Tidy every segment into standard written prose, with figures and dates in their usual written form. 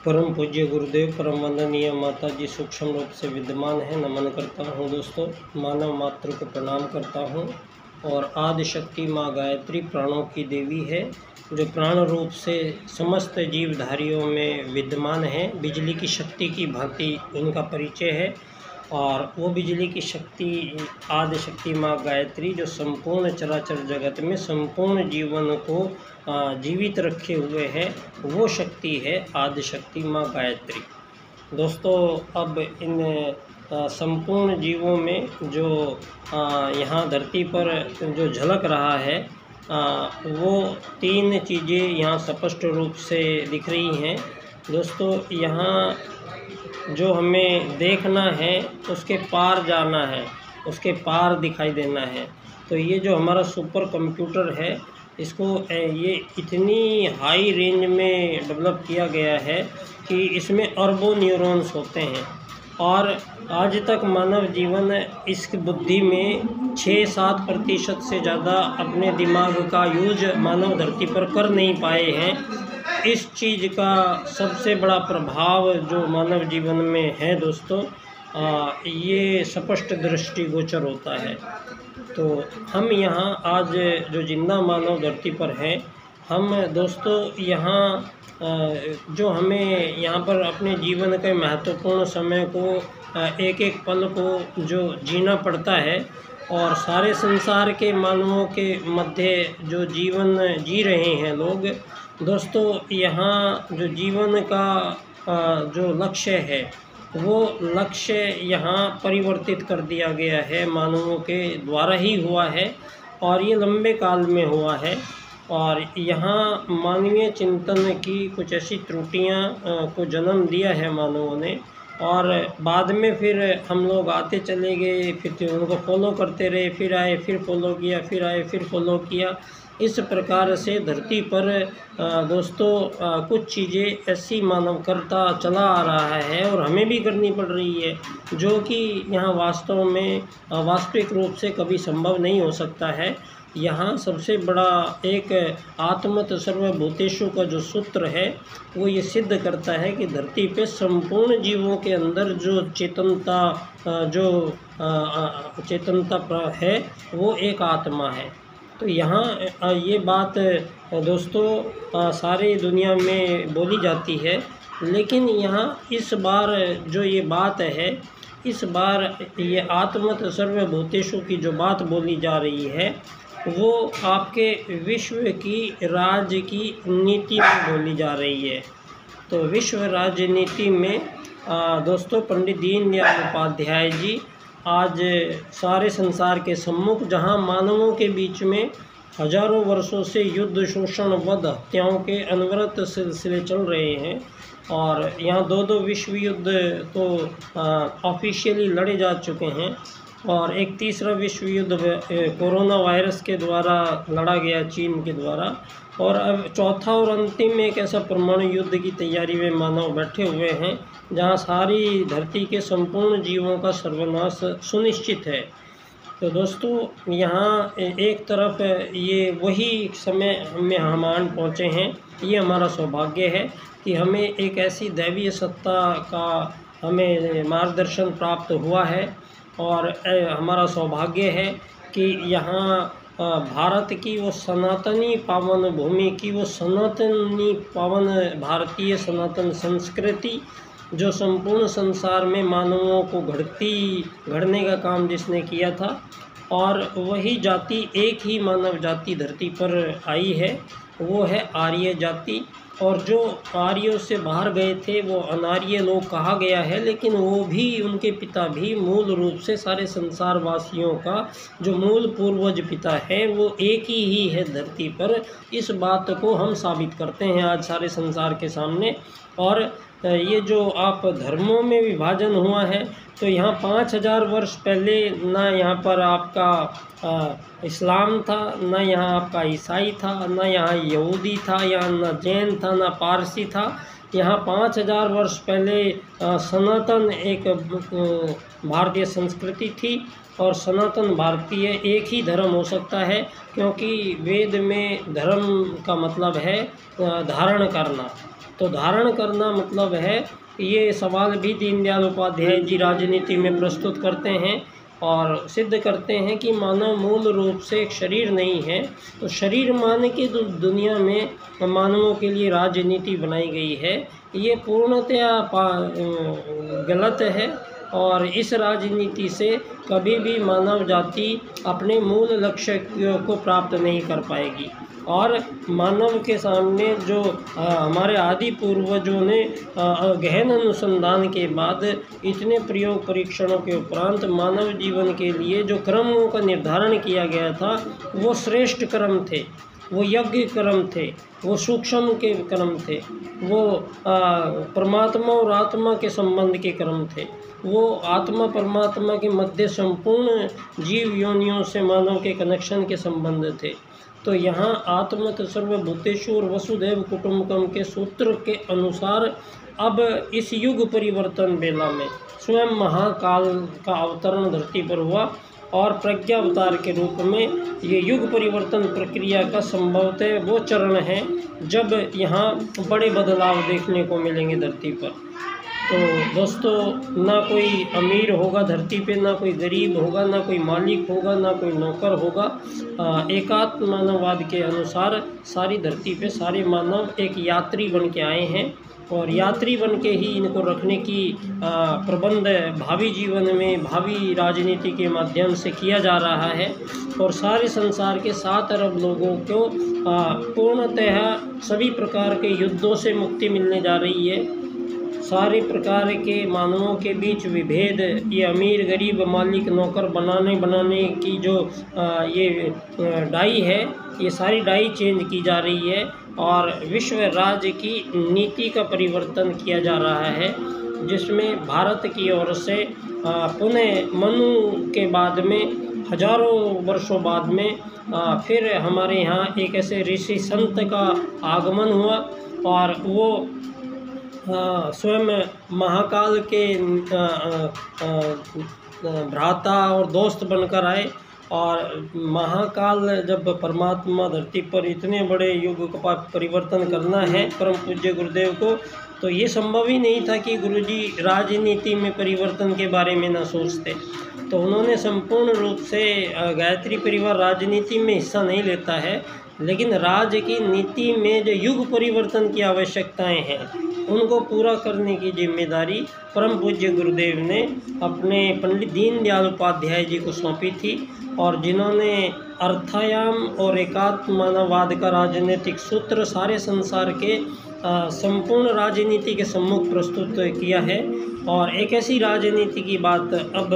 परम पूज्य गुरुदेव, परम वंदनीय माता जी सूक्ष्म रूप से विद्यमान है। नमन करता हूँ दोस्तों, मानव मात्र को प्रणाम करता हूँ। और आदि शक्ति माँ गायत्री प्राणों की देवी है, जो प्राण रूप से समस्त जीवधारियों में विद्यमान है। बिजली की शक्ति की भांति उनका परिचय है। और वो बिजली की शक्ति आदि शक्ति माँ गायत्री, जो संपूर्ण चराचर जगत में संपूर्ण जीवन को जीवित रखे हुए है, वो शक्ति है आदि शक्ति माँ गायत्री। दोस्तों, अब इन संपूर्ण जीवों में जो यहाँ धरती पर जो झलक रहा है, वो तीन चीज़ें यहाँ स्पष्ट रूप से दिख रही हैं। दोस्तों, यहाँ जो हमें देखना है उसके पार जाना है, उसके पार दिखाई देना है। तो ये जो हमारा सुपर कंप्यूटर है, इसको ये इतनी हाई रेंज में डेवलप किया गया है कि इसमें अरबों न्यूरॉन्स होते हैं। और आज तक मानव जीवन इस बुद्धि में 6-7% से ज़्यादा अपने दिमाग का यूज मानव धरती पर कर नहीं पाए हैं। इस चीज़ का सबसे बड़ा प्रभाव जो मानव जीवन में है दोस्तों, ये स्पष्ट दृष्टिगोचर होता है। तो हम यहाँ आज जो जिंदा मानव धरती पर हैं, हम दोस्तों यहाँ जो हमें यहाँ पर अपने जीवन के महत्वपूर्ण समय को एक एक पल को जो जीना पड़ता है, और सारे संसार के मानवों के मध्य जो जीवन जी रहे हैं लोग, दोस्तों यहाँ जो जीवन का जो लक्ष्य है, वो लक्ष्य यहाँ परिवर्तित कर दिया गया है, मानवों के द्वारा ही हुआ है और ये लंबे काल में हुआ है। और यहाँ मानवीय चिंतन की कुछ ऐसी त्रुटियाँ को जन्म दिया है मानवों ने, और बाद में फिर हम लोग आते चले गए, फिर उनको फॉलो करते रहे, फिर आए फिर फॉलो किया, फिर आए फिर फॉलो किया। इस प्रकार से धरती पर दोस्तों कुछ चीज़ें ऐसी मानव करता चला आ रहा है और हमें भी करनी पड़ रही है, जो कि यहाँ वास्तव में वास्तविक रूप से कभी संभव नहीं हो सकता है। यहाँ सबसे बड़ा एक आत्मत सर्वभूतेषु का जो सूत्र है, वो ये सिद्ध करता है कि धरती पे संपूर्ण जीवों के अंदर जो चेतनता है, वो एक आत्मा है। तो यहाँ ये बात दोस्तों सारी दुनिया में बोली जाती है, लेकिन यहाँ इस बार जो ये बात है, इस बार ये आत्मत सर्वभूतेषु की जो बात बोली जा रही है, वो आपके विश्व की राज्य की नीति में बोली जा रही है। तो विश्व राजनीति में दोस्तों पंडित दीनदयाल उपाध्याय जी आज सारे संसार के सम्मुख, जहां मानवों के बीच में हजारों वर्षों से युद्ध, शोषण, वध, हत्याओं के अनवरत सिलसिले चल रहे हैं, और यहाँ दो विश्व युद्ध तो ऑफिशियली लड़े जा चुके हैं, और एक तीसरा विश्व युद्ध कोरोना वायरस के द्वारा लड़ा गया, चीन के द्वारा, और अब चौथा और अंतिम एक ऐसा परमाणु युद्ध की तैयारी में मानव बैठे हुए हैं, जहां सारी धरती के संपूर्ण जीवों का सर्वनाश सुनिश्चित है। तो दोस्तों, यहाँ एक तरफ ये वही समय में हम आन पहुँचे हैं। ये हमारा सौभाग्य है कि हमें एक ऐसी दैवीय सत्ता का हमें मार्गदर्शन प्राप्त हुआ है, और हमारा सौभाग्य है कि यहाँ भारत की वो सनातनी पावन भूमि की वो सनातनी पावन भारतीय सनातन संस्कृति, जो संपूर्ण संसार में मानवों को गढ़ने का काम जिसने किया था, और वही जाति, एक ही मानव जाति धरती पर आई है, वो है आर्य जाति। और जो आर्यों से बाहर गए थे वो अनार्य लोग कहा गया है, लेकिन वो भी, उनके पिता भी मूल रूप से सारे संसार वासियों का जो मूल पूर्वज पिता है, वो एक ही है धरती पर। इस बात को हम साबित करते हैं आज सारे संसार के सामने। और ये जो आप धर्मों में विभाजन हुआ है, तो यहाँ 5000 वर्ष पहले ना यहाँ पर आपका इस्लाम था, ना यहाँ आपका ईसाई था, ना यहाँ यहूदी था, यहाँ ना जैन था, ना पारसी था। यहाँ 5000 वर्ष पहले सनातन एक भारतीय संस्कृति थी, और सनातन भारतीय एक ही धर्म हो सकता है, क्योंकि वेद में धर्म का मतलब है धारण करना। तो धारण करना मतलब है, ये सवाल भी दीनदयाल उपाध्याय जी राजनीति में प्रस्तुत करते हैं और सिद्ध करते हैं कि मानव मूल रूप से एक शरीर नहीं है। तो शरीर मान के दुनिया में मानवों के लिए राजनीति बनाई गई है, ये पूर्णतया गलत है और इस राजनीति से कभी भी मानव जाति अपने मूल लक्ष्य को प्राप्त नहीं कर पाएगी। और मानव के सामने जो हमारे आदि पूर्वजों ने गहन अनुसंधान के बाद इतने प्रयोग परीक्षणों के उपरांत मानव जीवन के लिए जो क्रमों का निर्धारण किया गया था, वो श्रेष्ठ क्रम थे, वो यज्ञ कर्म थे, वो सूक्ष्म के कर्म थे, वो परमात्मा और आत्मा के संबंध के कर्म थे, वो आत्मा परमात्मा के मध्य संपूर्ण जीव योनियों से मानव के कनेक्शन के संबंध थे। तो यहाँ आत्मत सर्वभूतेषु और वसुधैव कुटुम्बकम के सूत्र के अनुसार अब इस युग परिवर्तन बेला में स्वयं महाकाल का अवतरण धरती पर हुआ और प्रज्ञा अवतार के रूप में ये युग परिवर्तन प्रक्रिया का संभवतः वो चरण है जब यहाँ बड़े बदलाव देखने को मिलेंगे धरती पर। तो दोस्तों, ना कोई अमीर होगा धरती पे, ना कोई गरीब होगा, ना कोई मालिक होगा, ना कोई नौकर होगा। एकात्म मानववाद के अनुसार सारी धरती पे सारे मानव एक यात्री बन के आए हैं और यात्री बन के ही इनको रखने की प्रबंध भावी जीवन में, भावी राजनीति के माध्यम से किया जा रहा है। और सारे संसार के 7 अरब लोगों को पूर्णतः सभी प्रकार के युद्धों से मुक्ति मिलने जा रही है। सारे प्रकार के मानवों के बीच विभेद, ये अमीर गरीब मालिक नौकर बनाने की जो ये डाई है, ये सारी डाई चेंज की जा रही है और विश्व राज्य की नीति का परिवर्तन किया जा रहा है, जिसमें भारत की ओर से पुनः मनु के बाद में हजारों वर्षों बाद में फिर हमारे यहाँ एक ऐसे ऋषि संत का आगमन हुआ और वो स्वयं महाकाल के भ्राता और दोस्त बनकर आए। और महाकाल जब परमात्मा धरती पर इतने बड़े युग का परिवर्तन करना है परम पूज्य गुरुदेव को, तो ये संभव ही नहीं था कि गुरुजी राजनीति में परिवर्तन के बारे में ना सोचते। तो उन्होंने संपूर्ण रूप से गायत्री परिवार राजनीति में हिस्सा नहीं लेता है, लेकिन राज्य की नीति में जो युग परिवर्तन की आवश्यकताएं हैं उनको पूरा करने की जिम्मेदारी परम पूज्य गुरुदेव ने अपने पंडित दीनदयाल उपाध्याय जी को सौंपी थी और जिन्होंने अर्थायाम और एकात्म मानववाद का राजनीतिक सूत्र सारे संसार के संपूर्ण राजनीति के सम्मुख प्रस्तुत किया है। और एक ऐसी राजनीति की बात अब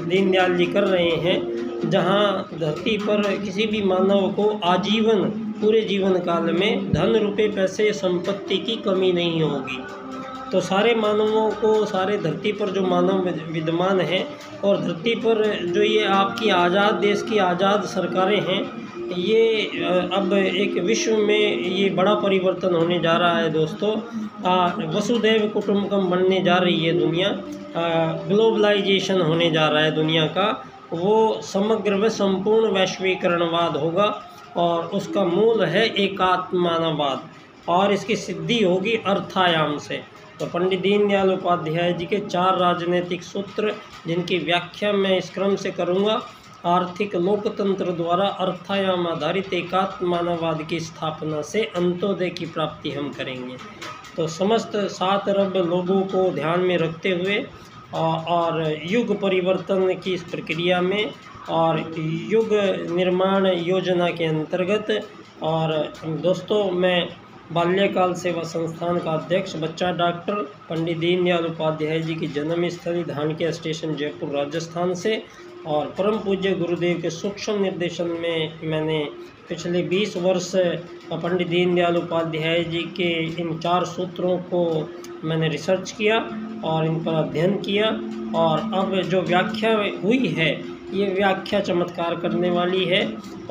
दीनदयाल जी कर रहे हैं जहां धरती पर किसी भी मानव को आजीवन पूरे जीवन काल में धन रुपये पैसे संपत्ति की कमी नहीं होगी। तो सारे मानवों को, सारे धरती पर जो मानव विद्यमान हैं और धरती पर जो ये आपकी आज़ाद देश की आज़ाद सरकारें हैं, ये अब एक विश्व में ये बड़ा परिवर्तन होने जा रहा है दोस्तों। वसुधैव कुटुम्बकम बनने जा रही है दुनिया, ग्लोबलाइजेशन होने जा रहा है दुनिया का, वो समग्र व संपूर्ण वैश्वीकरणवाद होगा और उसका मूल है एकात्म मानववाद और इसकी सिद्धि होगी अर्थायाम से। तो पंडित दीनदयाल उपाध्याय जी के 4 राजनीतिक सूत्र जिनकी व्याख्या मैं इस क्रम से करूँगा। आर्थिक लोकतंत्र द्वारा अर्थायाम आधारित एकात्म मानववाद की स्थापना से अंत्योदय की प्राप्ति हम करेंगे। तो समस्त 7 अरब लोगों को ध्यान में रखते हुए और युग परिवर्तन की इस प्रक्रिया में और युग निर्माण योजना के अंतर्गत, और दोस्तों मैं बाल्यकाल सेवा संस्थान का अध्यक्ष बच्चा डॉक्टर पंडित दीनदयाल उपाध्याय जी की जन्मस्थली धानक्या स्टेशन जयपुर राजस्थान से, और परम पूज्य गुरुदेव के सूक्ष्म निर्देशन में मैंने पिछले 20 वर्ष पंडित दीनदयाल उपाध्याय जी के इन 4 सूत्रों को मैंने रिसर्च किया और इन पर अध्ययन किया। और अब जो व्याख्या हुई है ये व्याख्या चमत्कार करने वाली है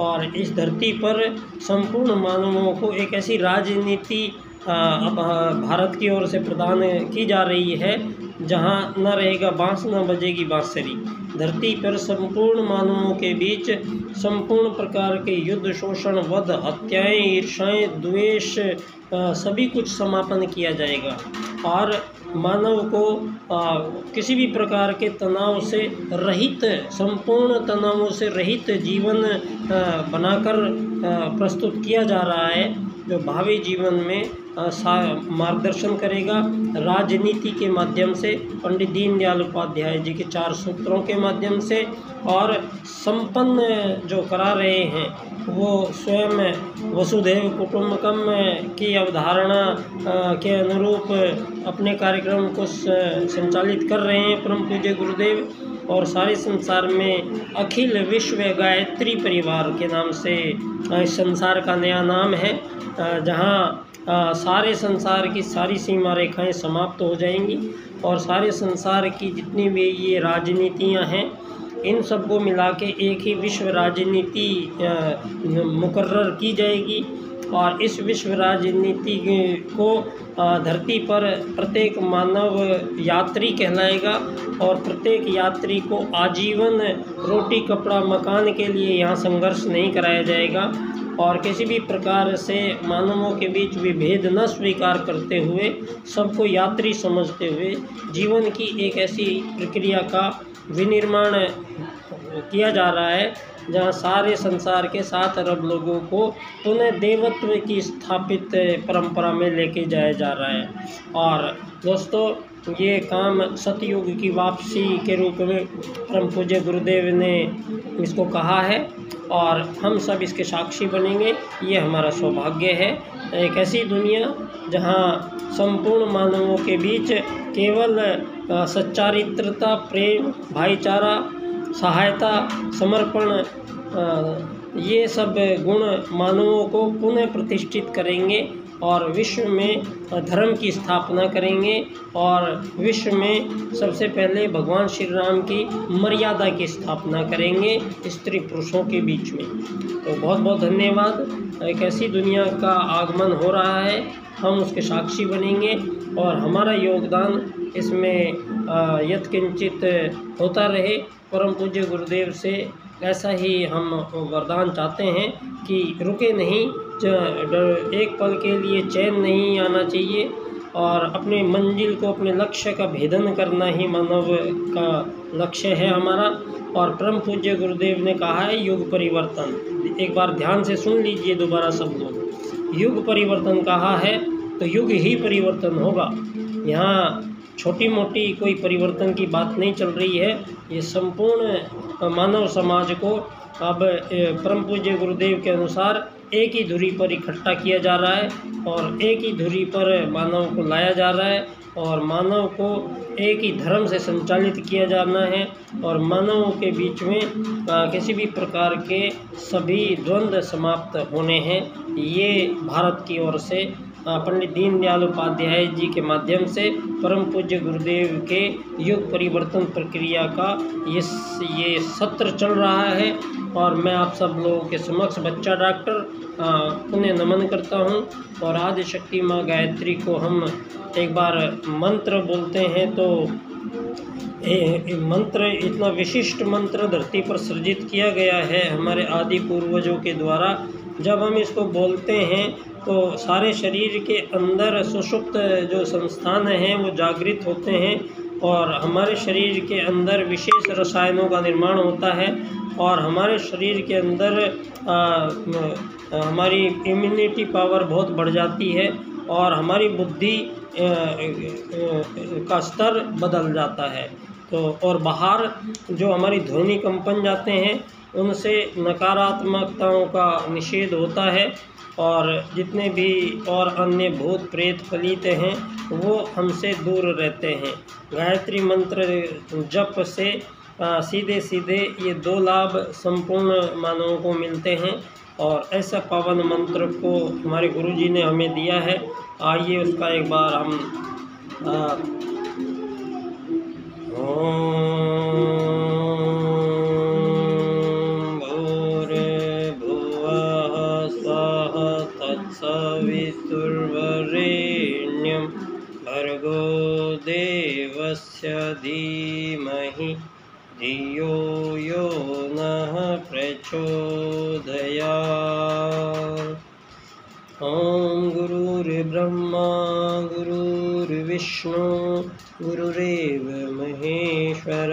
और इस धरती पर संपूर्ण मानवों को एक ऐसी राजनीति अब भारत की ओर से प्रदान की जा रही है, जहाँ न रहेगा बांस न बजेगी बांसुरी। धरती पर संपूर्ण मानवों के बीच संपूर्ण प्रकार के युद्ध, शोषण, वध, हत्याएं, ईर्ष्याएं, द्वेष, सभी कुछ समापन किया जाएगा और मानव को किसी भी प्रकार के तनाव से रहित, संपूर्ण तनावों से रहित जीवन बनाकर प्रस्तुत किया जा रहा है, जो भावी जीवन में मार्गदर्शन करेगा राजनीति के माध्यम से, पंडित दीनदयाल उपाध्याय जी के 4 सूत्रों के माध्यम से, और संपन्न जो करा रहे हैं वो स्वयं वसुधैव कुटुंबकम की अवधारणा के अनुरूप अपने कार्यक्रम को संचालित कर रहे हैं परम पूज्य गुरुदेव। और सारे संसार में अखिल विश्व गायत्री परिवार के नाम से इस संसार का नया नाम है, जहाँ सारे संसार की सारी सीमा रेखाएं समाप्त हो जाएंगी और सारे संसार की जितनी भी ये राजनीतियाँ हैं, इन सब को मिला के एक ही विश्व राजनीति मुकर्रर की जाएगी। और इस विश्व राजनीति को धरती पर प्रत्येक मानव यात्री कहलाएगा और प्रत्येक यात्री को आजीवन रोटी कपड़ा मकान के लिए यहाँ संघर्ष नहीं कराया जाएगा और किसी भी प्रकार से मानवों के बीच विभेद न स्वीकार करते हुए सबको यात्री समझते हुए जीवन की एक ऐसी प्रक्रिया का विनिर्माण किया जा रहा है जहाँ सारे संसार के 7 अरब लोगों को पुनः देवत्व की स्थापित परंपरा में लेके जाया जा रहा है। और दोस्तों, ये काम सतयुग की वापसी के रूप में परम पूज्य गुरुदेव ने इसको कहा है और हम सब इसके साक्षी बनेंगे। ये हमारा सौभाग्य है। एक ऐसी दुनिया जहाँ संपूर्ण मानवों के बीच केवल सच्चारित्रता, प्रेम, भाईचारा, सहायता, समर्पण, ये सब गुण मानवों को पुनः प्रतिष्ठित करेंगे और विश्व में धर्म की स्थापना करेंगे और विश्व में सबसे पहले भगवान श्री राम की मर्यादा की स्थापना करेंगे स्त्री पुरुषों के बीच में। तो बहुत बहुत धन्यवाद। एक ऐसी दुनिया का आगमन हो रहा है, हम उसके साक्षी बनेंगे और हमारा योगदान इसमें यत्किंचित होता रहे। परम पूज्य गुरुदेव से ऐसा ही हम वरदान चाहते हैं कि रुके नहीं, एक पल के लिए चैन नहीं आना चाहिए और अपने मंजिल को, अपने लक्ष्य का भेदन करना ही मानव का लक्ष्य है हमारा। और परम पूज्य गुरुदेव ने कहा है युग परिवर्तन। एक बार ध्यान से सुन लीजिए दोबारा सब लोग, युग परिवर्तन कहा है तो युग ही परिवर्तन होगा। यहाँ छोटी मोटी कोई परिवर्तन की बात नहीं चल रही है, ये संपूर्ण मानव समाज को अब परम पूज्य गुरुदेव के अनुसार एक ही धुरी पर इकट्ठा किया जा रहा है और एक ही धुरी पर मानव को लाया जा रहा है और मानव को एक ही धर्म से संचालित किया जाना है और मानवों के बीच में किसी भी प्रकार के सभी द्वंद्व समाप्त होने हैं। ये भारत की ओर से पंडित दीनदयाल उपाध्याय जी के माध्यम से परम पूज्य गुरुदेव के युग परिवर्तन प्रक्रिया का ये सत्र चल रहा है और मैं आप सब लोगों के समक्ष बच्चा डॉक्टर उन्हें नमन करता हूं। और आदि शक्ति माँ गायत्री को हम एक बार मंत्र बोलते हैं तो मंत्र इतना विशिष्ट मंत्र धरती पर सृजित किया गया है हमारे आदि पूर्वजों के द्वारा। जब हम इसको बोलते हैं तो सारे शरीर के अंदर सुषुप्त जो संस्थान हैं वो जागृत होते हैं और हमारे शरीर के अंदर विशेष रसायनों का निर्माण होता है और हमारे शरीर के अंदर हमारी इम्यूनिटी पावर बहुत बढ़ जाती है और हमारी बुद्धि का स्तर बदल जाता है। तो और बाहर जो हमारी ध्वनि कंपन जाते हैं उनसे नकारात्मकताओं का निषेध होता है और जितने भी और अन्य भूत प्रेत पलीत हैं वो हमसे दूर रहते हैं। गायत्री मंत्र जप से सीधे सीधे ये 2 लाभ संपूर्ण मानवों को मिलते हैं और ऐसा पावन मंत्र को हमारे गुरुजी ने हमें दिया है। आइए उसका एक बार हम भूर्भुवः स्वः तत्सवितुर्वरेण्यं देवस्य धीमहि धियो यो नः प्रचोदयात्। ॐ गुरुर्ब्रह्मा गुरुर्विष्णु गुरुरेव महेश्वर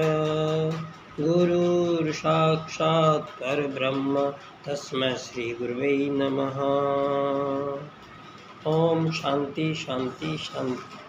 गुरुर्साक्षात् परब्रह्म तस्मै श्री गुरुवे नमः। ओम शांति शांति शांति।